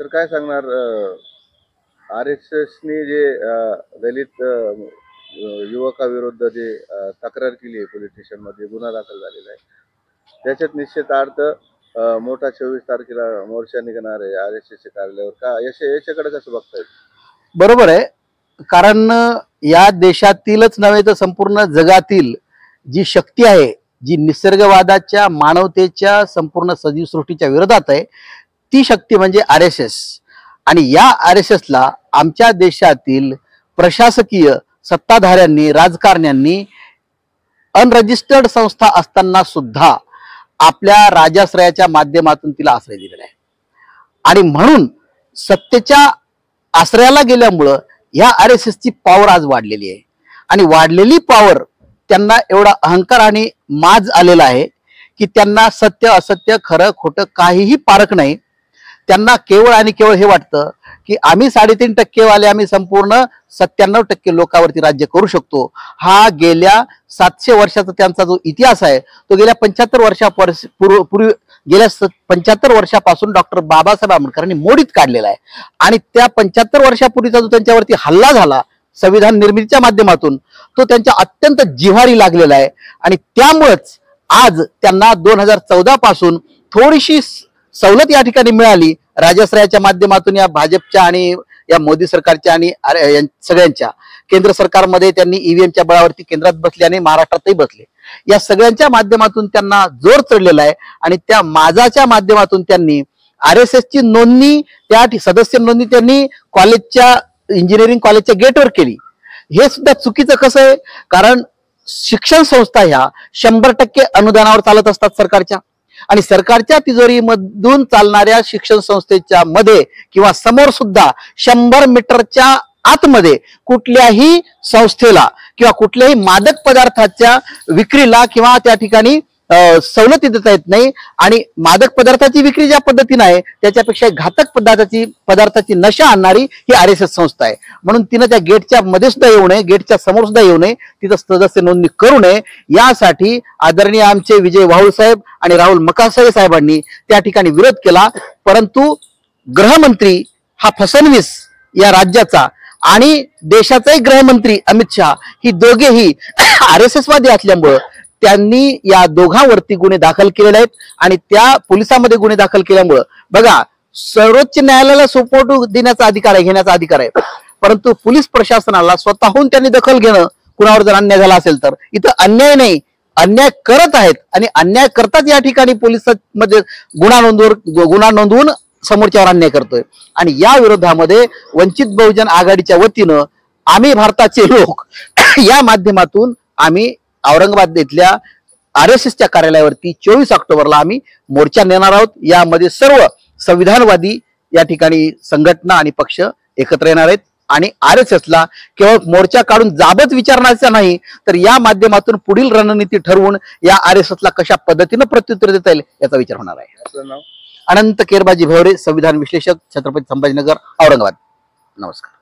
तर काय सांगणार RSSने जे दलित युवकाविरुद्ध जे तक्रार केली आहे पोलीस स्टेशनमध्ये गुन्हा दाखल झालेला आहे. त्याच्यात निश्चितार्थ मोठा 24 तारखेला मोर्चा निघणार आहे RSS कार्यालयावर. का याच्याकडे कसं बघताय? बरोबर आहे, कारण या देशातीलच नव्हे तर संपूर्ण जगातील जी शक्ती आहे, जी निसर्गवादाच्या मानवतेच्या संपूर्ण सजीव सृष्टीच्या विरोधात आहे, ती शक्ती म्हणजे RSS. आणि या RSSला आमच्या देशातील प्रशासकीय सत्ताधाऱ्यांनी, राजकारण्यांनी अनरजिस्टर्ड संस्था असताना सुद्धा आपल्या राजाश्रयाच्या माध्यमातून तिला आश्रय दिलेला आहे. आणि म्हणून सत्तेच्या आश्रयाला गेल्यामुळं या RSSची पॉवर आज वाढलेली आहे. आणि वाढलेली पॉवर त्यांना एवढा अहंकार आणि माज आलेला आहे की त्यांना सत्य असत्य खरं खोटं काहीही पारख नाही. त्यांना केवळ आणि केवळ हे वाटतं की आम्ही 3.5% वाले आम्ही संपूर्ण 97% लोकांवरती राज्य करू शकतो. हा गेल्या 700 वर्षाचा त्यांचा जो इतिहास आहे तो गेल्या 75 वर्षापूर्वी गेल्या 75 वर्षापासून डॉक्टर बाबासाहेब आंबेडकरांनी मोडीत काढलेला आहे. आणि त्या 75 वर्षापूर्वीचा जो त्यांच्यावरती हल्ला झाला संविधान निर्मितीच्या माध्यमातून, तो त्यांच्या अत्यंत जिव्हारी लागलेला आहे. आणि त्यामुळेच आज त्यांना 2014 पासून थोडीशी सवलत या ठिकाणी मिळाली राजाश्रयाच्या माध्यमातून. या भाजपच्या आणि या मोदी सरकारच्या आणि सगळ्यांच्या केंद्र सरकारमध्ये त्यांनी EVMच्या बळावरती केंद्रात बसले आणि महाराष्ट्रातही बसले. या सगळ्यांच्या माध्यमातून त्यांना जोर चढलेला आहे. आणि त्या माझाच्या माध्यमातून त्यांनी RSSची नोंदणी, त्या सदस्य नोंदणी त्यांनी कॉलेजच्या इंजिनिअरिंग कॉलेजच्या गेटवर केली. हे सुद्धा चुकीचं कसं आहे, कारण शिक्षण संस्था ह्या 100% अनुदानावर चालत असतात सरकारच्या. आणि सरकारच्या तिजोरीमधून चालणाऱ्या शिक्षण संस्थेच्या मध्ये किंवा समोर सुद्धा 100 मीटरच्या आतमध्ये कुठल्याही संस्थेला किंवा कुठल्याही मादक पदार्थाच्या विक्रीला किंवा त्या ठिकाणी सवलती देता येत नाही. आणि मादक पदार्थाची विक्री ज्या पद्धतीने आहे त्याच्यापेक्षा घातक पदार्थाची नशा आणणारी ही RSS संस्था आहे. म्हणून तिनं त्या गेटच्या मध्ये सुद्धा येऊ नये, गेटच्या समोर सुद्धा येऊ नये, तिथं सदस्य नोंदणी करू नये. यासाठी आदरणीय आमचे विजय वाहुळ साहेब आणि राहुल मकासरे साहेबांनी त्या ठिकाणी विरोध केला. परंतु गृहमंत्री हा फसवणीस या राज्याचा आणि देशाचाही गृहमंत्री अमित शहा ही दोघेही RSS वादी असल्यामुळं त्यांनी या दोघांवरती गुन्हे दाखल केलेले आहेत. आणि त्या पोलिसांमध्ये गुन्हे दाखल केल्यामुळं बघा, सर्वोच्च न्यायालयाला सुपोर्ट देण्याचा अधिकार आहे, घेण्याचा अधिकार आहे, परंतु पोलीस प्रशासनाला स्वतःहून त्यांनी दखल घेणं, कुणावर जर अन्याय झाला असेल तर. इथं अन्याय नाही, अन्याय करत आहेत आणि अन्याय करतात या ठिकाणी पोलिसांमध्ये गुन्हा नोंदवून समोरच्यावर अन्याय करतोय. आणि या विरोधामध्ये वंचित बहुजन आघाडीच्या वतीनं आम्ही भारताचे लोक या माध्यमातून आम्ही औरंगाबाद इथल्या RSSच्या कार्यालयावरती 24 ऑक्टोबरला आम्ही मोर्चा नेणार आहोत. यामध्ये सर्व संविधानवादी या ठिकाणी संघटना आणि पक्ष एकत्र येणार आहेत. आणि RSSला केवळ मोर्चा काढून जाबच विचारण्याचा नाही, तर या माध्यमातून पुढील रणनीती ठरवून या RSSला कशा पद्धतीनं प्रत्युत्तर देता येईल याचा विचार होणार आहे. आपलं नाव? अनंत केरबाजी भवरे, संविधान विश्लेषक, छत्रपती संभाजीनगर, औरंगाबाद. नमस्कार.